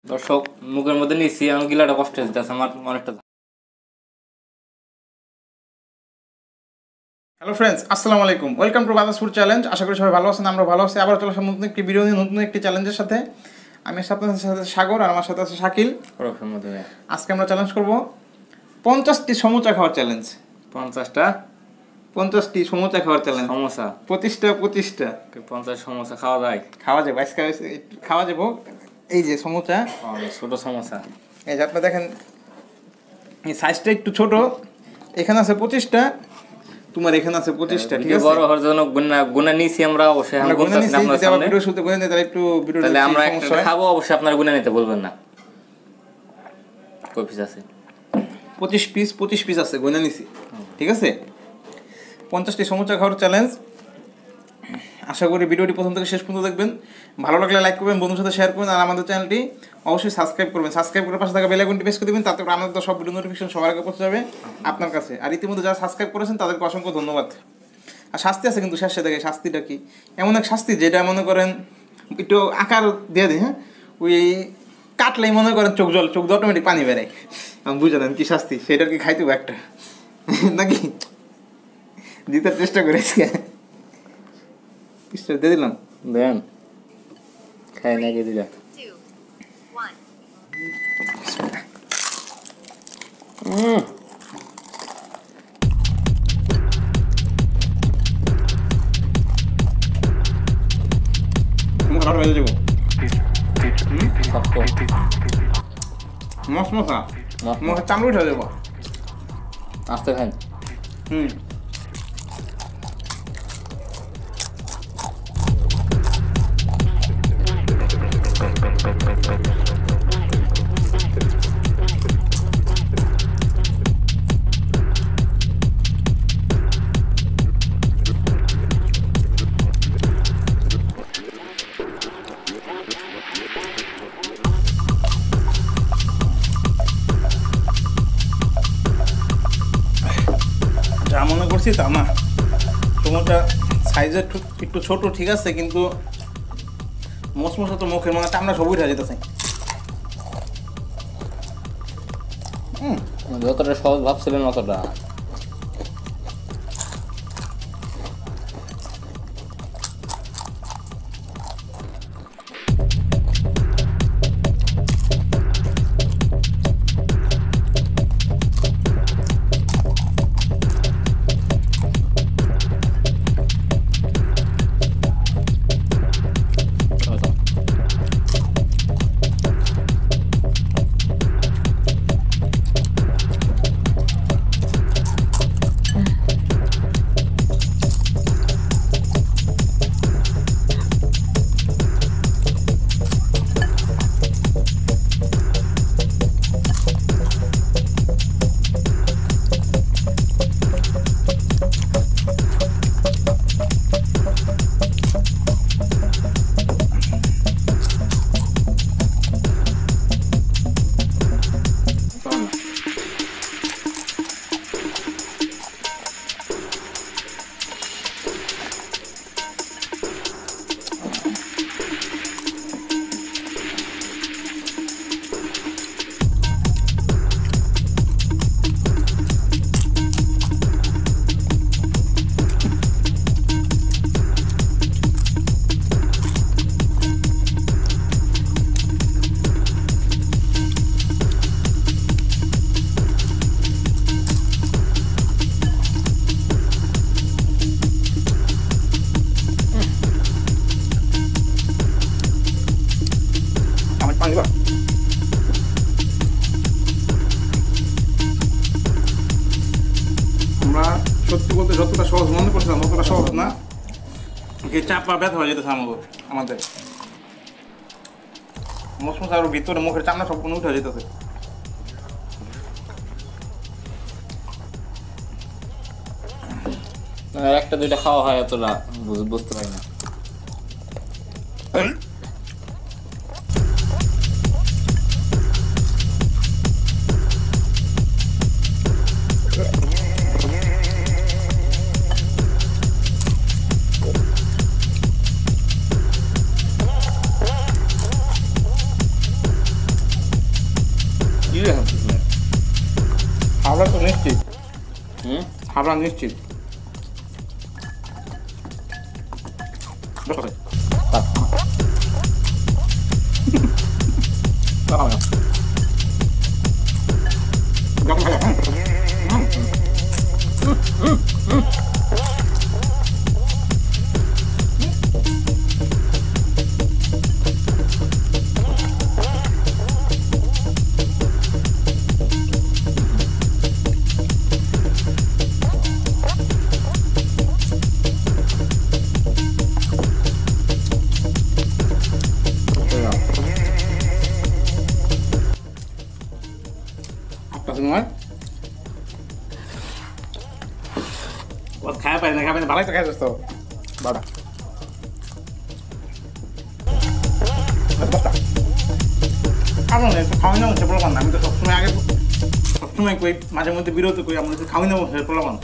দর্শক মুখের মধ্যে নিচ্ছি আমি গিলাটা কষ্ট হচ্ছে আমার অনেকটা। হ্যালো ফ্রেন্ডস, আসসালামু আলাইকুম। Welcome to badass food challenge. আশা করি সবাই ভালো আছেন, আমরা ভালো আছি। আবার চলে আসলাম নতুন একটি ভিডিও নিয়ে, নতুন একটি চ্যালেঞ্জের সাথে। আমি আপনাদের সাথে সাগর আর আমার সাথে আছে শাকিল। আজকে আমরা চ্যালেঞ্জ করব 50টি সমোচা খাওয়ার চ্যালেঞ্জ। 50টি সমোচা খাওয়ার চ্যালেঞ্জ। সমোসা 25টা 50 সমোসা খাওয়া যায়? খাওয়া যাবে, আজকে খাওয়া যাবো। এই যে সমোচা, ছোট সমোসা, এই যে আপনারা দেখেন এই সাইজটা একটু ছোট। এখানে আছে 25টা, তোমার এখানে আছে 25টা, ঠিক আছে? বড় হওয়ার জন্য গুণা নিছি আমরা, অবশ্যই আমরা গুণতাছি না আপনাদের সামনে। ভিডিও শুতে গুণা নিতে একটু ভিডিও, তাহলে আমরা একটা খাবো, অবশ্যই আপনারা গুণা নিতে বলবেন না। কয় পিস আছে? 25 পিস আছে, গুণা নিছি, ঠিক আছে? 50টি সমোচা খাওয়ার চ্যালেঞ্জ। আশা করি ভিডিওটি প্রথম থেকে শেষ পর্যন্ত দেখবেন। ভালো লাগলে লাইক করবেন, বন্ধুর সাথে শেয়ার করবেন, আর আমাদের চ্যানেলটি অবশ্যই সাবস্ক্রাইব করবেন। সাবস্ক্রাইব করার পাশে থাকা বেল আইকনটি প্রেস করে দিবেন, তাতে করে আমাদের সব ভিডিও নোটিফিকেশন সবার আগে পৌঁছে যাবে আপনার কাছে। আর ইতিমধ্যে যারা সাবস্ক্রাইব করেছেন তাদেরকে অসংখ্য ধন্যবাদ। আর শাস্তি আছে কিন্তু শেষে দেখে, শাস্তিটা কি এমন এক শাস্তি যেটা মনে করেন একটু আকার দিয়ে দিই, হ্যাঁ, ওই কাটলেই মনে করেন চোখ দিয়ে অটোমেটিক পানি বেড়ায়। আমি বুঝে দেন কি শাস্তি, সেটার কি খাইতে একটা নাকি জিতার চেষ্টা করেছি, দিয়ে দিলাম। দেন খাই না কে দিলা। মশমশা চামড়া উঠে যাবো, আসতে খান। যা মনে করছি তা না, সময়টা সাইজে একটু ছোট, ঠিক আছে, কিন্তু মশমশা তো মুখের মানে আমরা সব উঠে যেতেছে। যতটা সহজ ভাবছিলেন অতটা। আমরা সত্যি বলতে যতটা সহজ মনে করছিলাম ততটা সহজ না, চাপা ব্যথা হয়ে যেতেছে আমাদের মশমশা, আর ভিতরে মুখের চামড়া সম্পূর্ণ উঠে যেতেছে। একটা দুইটা খাওয়া হয়, এতটা বুঝতে পারি না। হাওড়া তো নিশ্চিত, হুম হাওড়া নিশ্চিত। খায় পাই না, ভালোই তো খাইছিস তো বাবা। খাওয়াই না বলছে বলবান, আমি তো সবসময় আগে সবসময় কই, মাঝে মধ্যে বিরত কই, আমাদের খাওয়াই না বলছে বলবান।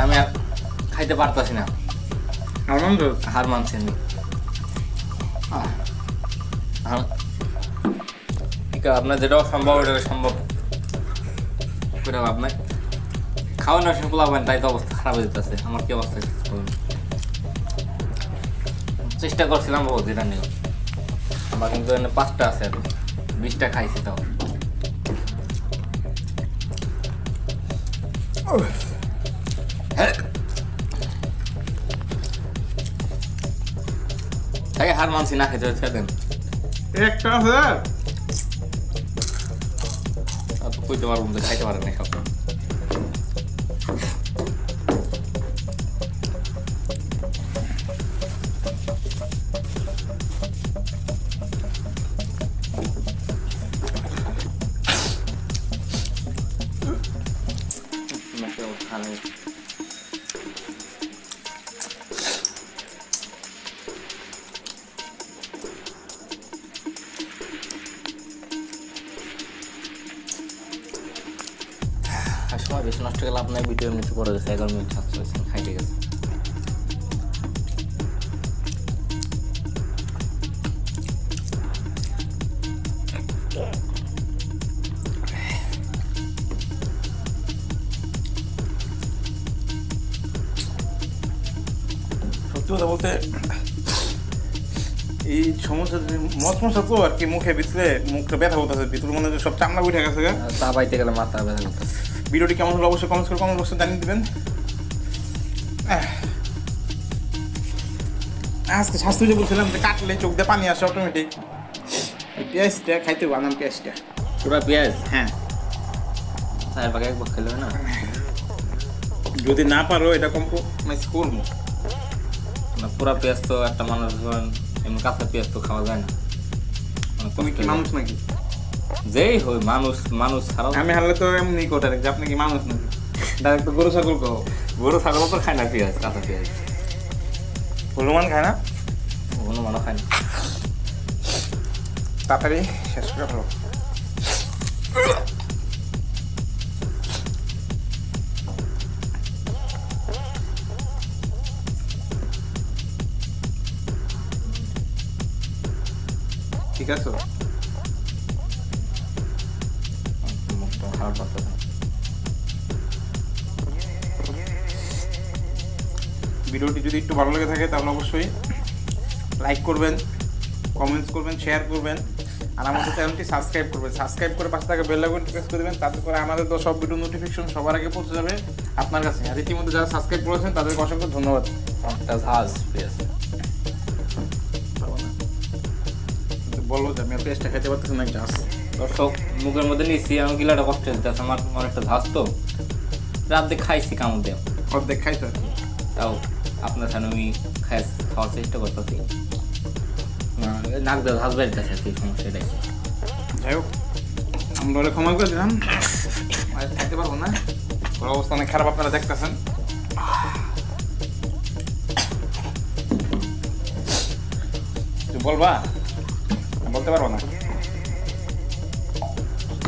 আমি আর খাইতে পারতাছি না, হার মানছি আমি। আপনার যেটাও সম্ভব ওটা সম্ভব করে আপনার খাওয়ানোর সময় পোলাবেন, তাই তো অবস্থা খারাপ হয়ে যেতেছে। আমার কি অবস্থা চেষ্টা করছিলাম বহু যেটা নিয়ে, আমার কিন্তু 5টা আছে, 20টা খাইছি তাও। তাই হার মানছি না খেতে হচ্ছে দেন একটা আছে কইতে পারবো না, খাইতে পারেন না সব। সময় বেশি নষ্ট গেলে আপনার ভিডিও এমনিতে পড়ে গেছে, 11 মিনিট 7 সেকেন্ড খাইতে গেছে। সত্যি কথা বলতে এই সমস্যা মশমশা তো আর কি, মুখে ভিতরে মুখটা ব্যথা হতেছে, ভিতরে মনে হচ্ছে সব চামড়া উঠে গেছে। তা পাইতে গেলে মাথা ব্যথা করতেছে। ভিডিওটি কেমন হলো অবশ্যই কমেন্ট বক্সে জানিয়ে দেবেন। আজকে স্বাস্থ্য যে বলছিলাম যে কাটলে চোখ দিয়ে পানি আসে অটোমেটিক। পেঁয়াজটা খাইতে বানাম, পেঁয়াজটা পুরা পেঁয়াজ, হ্যাঁ চায়ের বাগে একবার খেলে না। যদি না পারো এটা কম্প্রোমাইজ করবো না, পুরা পেঁয়াজ তো একটা মানুষ এমনি কাঁচা পেঁয়াজ তো খাওয়া যায় না। তুমি কি মানুষ নাকি? যেই হয় মানুষ, মানুষ ছাড়াও আমি হারলে তো এমনি কোটা রেখে, আপনি কি মানুষ নাকি? ডাইরেক্ট গরু ছাগল কো গরু ছাগল তো খায় না পেঁয়াজ, কাঁচা পেঁয়াজ। হনুমান খায় না, হনুমানও খায় না। তাড়াতাড়ি শেষ করে ফেলো। ঠিক আছে, মুখটা খারাপ লাগতেছে। ভিডিওটি যদি একটু ভালো লেগে থাকে তাহলে অবশ্যই লাইক করবেন, কমেন্টস করবেন, শেয়ার করবেন, আর আমাদের চ্যানেলটি সাবস্ক্রাইব করবেন। সাবস্ক্রাইব করে পাশে থাকা বেল আইকনটি প্রেস করে দেবেন, তাতে করে আমাদের তো সব ভিডিও নোটিফিকেশন সবার আগে পৌঁছে যাবে আপনার কাছে। আর ইতিমধ্যে যারা সাবস্ক্রাইব করেছেন তাদেরকে অসংখ্য ধন্যবাদ। একটা ঝাঁজ পেঁয়াজ। বলবো যে আমি আর পেস্টটা খেতে পারতেছি না, একটা আছে। দর্শক মুখের মধ্যে নিচ্ছি, আমি গিলাটা কষ্ট হচ্ছে, আমার অনেকটা ঝাঁজ তো, রাত দিয়ে খাইছি কামড় দিয়ে, অর্ধেক খাইছো আর কি। তাও আপনার সামনে আমি খাওয়ার চেষ্টা করতেছি। নাক দেওয়া ঝাঁজ বেড়েছে আর কি, সমস্যা এটাই। যাই হোক, আমরা ওরা ক্ষমা করে দিলাম, আর খাইতে পারবো না, ওর অবস্থা অনেক খারাপ আপনারা দেখতেছেন। বলবা? বলতে পারবো না।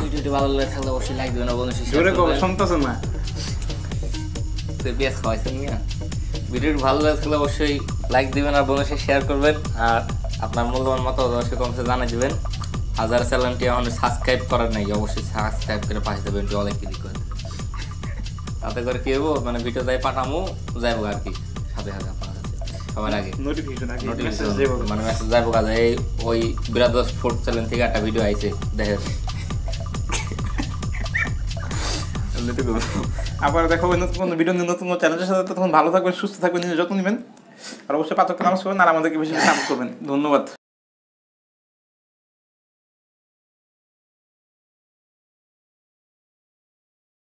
ভিডিওটি ভালো লাগে থাকলে অবশ্যই লাইক দেবেন, জোরে কবে শুনতেছেন না? পেঁয়াজ খাওয়াইছেন না। ভিডিওটি ভালো লাগে থাকলে অবশ্যই লাইক দিবেন আর বোনের সাথে শেয়ার করবেন, আর আপনার মূল্যবান মতো অবশ্যই কমেন্টে জানিয়ে দেবেন। আর যারা চ্যানেলটি এখন সাবস্ক্রাইব করার নাই অবশ্যই সাবস্ক্রাইব করে পাশে দেবেন, অনেক ক্লিক করে দেবেন। তাতে করে কি হবো, মানে ভিডিও যাই পাঠামো যাইবো আর কি, সাথে সাথে আপনার কাছে সবার আগে নোটিফিকেশন মানে মেসেজ যাইবো কাজে। এই ওই ব্রাদার্স ফুড চ্যানেল থেকে একটা ভিডিও আইছে দেখেন। আবার দেখা হবে নতুন কোনো ভিডিও নিয়ে, নতুন চ্যানেলের সাথে। তখন ভালো থাকবেন, সুস্থ থাকবেন, নিজের যত্ন নেবেন, আর অবশ্যই পাচক নামাজ করবেন, আর আমাদেরকে বেশি সাপোর্ট করবেন। ধন্যবাদ।